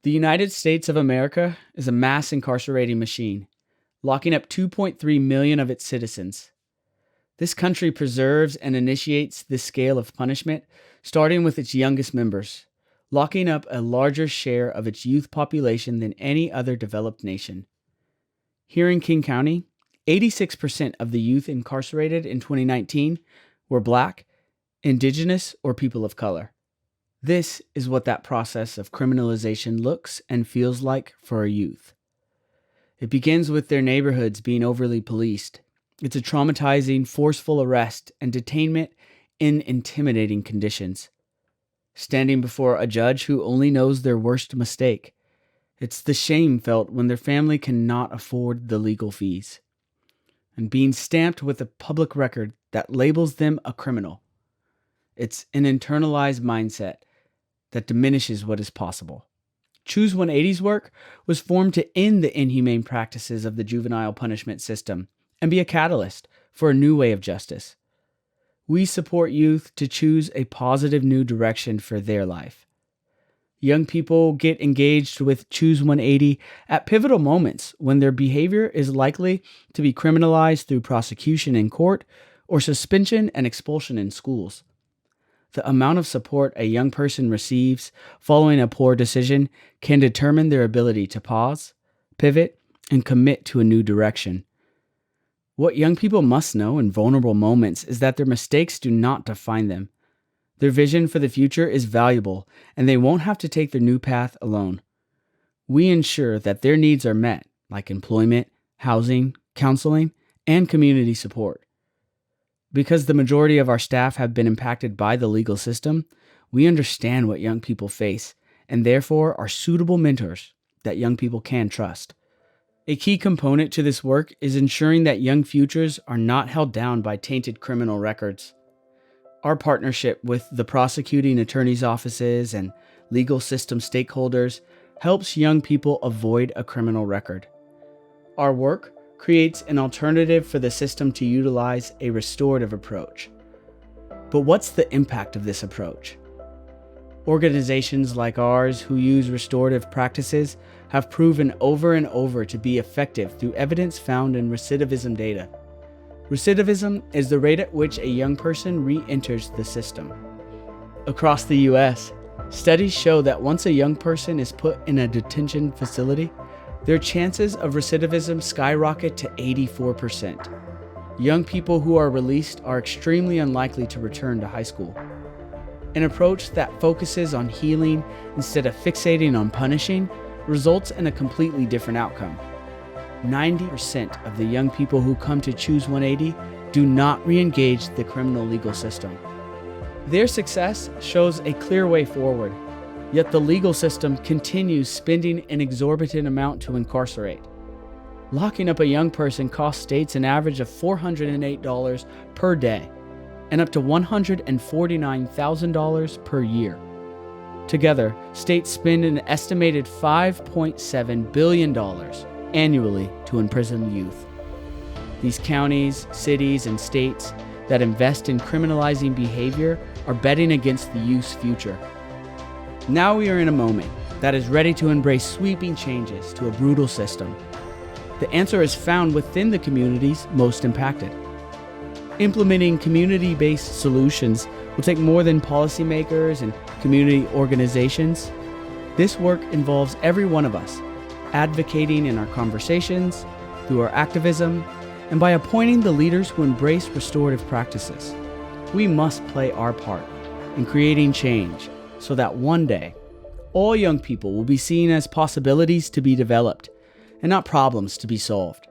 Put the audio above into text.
The United States of America is a mass incarcerating machine, locking up 2.3 million of its citizens. This country preserves and initiates this scale of punishment, starting with its youngest members, locking up a larger share of its youth population than any other developed nation. Here in King County, 86% of the youth incarcerated in 2019 were Black, Indigenous, or people of color. This is what that process of criminalization looks and feels like for a youth. It begins with their neighborhoods being overly policed. It's a traumatizing, forceful arrest and detainment in intimidating conditions. Standing before a judge who only knows their worst mistake. It's the shame felt when their family cannot afford the legal fees. And being stamped with a public record that labels them a criminal. It's an internalized mindset that diminishes what is possible. Choose 180's work was formed to end the inhumane practices of the juvenile punishment system and be a catalyst for a new way of justice. We support youth to choose a positive new direction for their life. Young people get engaged with Choose 180 at pivotal moments when their behavior is likely to be criminalized through prosecution in court or suspension and expulsion in schools. The amount of support a young person receives following a poor decision can determine their ability to pause, pivot, and commit to a new direction. What young people must know in vulnerable moments is that their mistakes do not define them. Their vision for the future is valuable, and they won't have to take their new path alone. We ensure that their needs are met, like employment, housing, counseling, and community support. Because the majority of our staff have been impacted by the legal system, we understand what young people face and therefore are suitable mentors that young people can trust. A key component to this work is ensuring that young futures are not held down by tainted criminal records. Our partnership with the prosecuting attorney's offices and legal system stakeholders helps young people avoid a criminal record. Our work creates an alternative for the system to utilize a restorative approach. But what's the impact of this approach? Organizations like ours who use restorative practices have proven over and over to be effective through evidence found in recidivism data. Recidivism is the rate at which a young person re-enters the system. Across the U.S., studies show that once a young person is put in a detention facility, their chances of recidivism skyrocket to 84%. Young people who are released are extremely unlikely to return to high school. An approach that focuses on healing instead of fixating on punishing results in a completely different outcome. 90% of the young people who come to Choose 180 do not re-engage the criminal legal system. Their success shows a clear way forward. Yet the legal system continues spending an exorbitant amount to incarcerate. Locking up a young person costs states an average of $408 per day and up to $149,000 per year. Together, states spend an estimated $5.7 billion annually to imprison youth. These counties, cities, and states that invest in criminalizing behavior are betting against the youth's future. Now we are in a moment that is ready to embrace sweeping changes to a brutal system. The answer is found within the communities most impacted. Implementing community-based solutions will take more than policymakers and community organizations. This work involves every one of us, advocating in our conversations, through our activism, and by appointing the leaders who embrace restorative practices. We must play our part in creating change, so that one day, all young people will be seen as possibilities to be developed and not problems to be solved.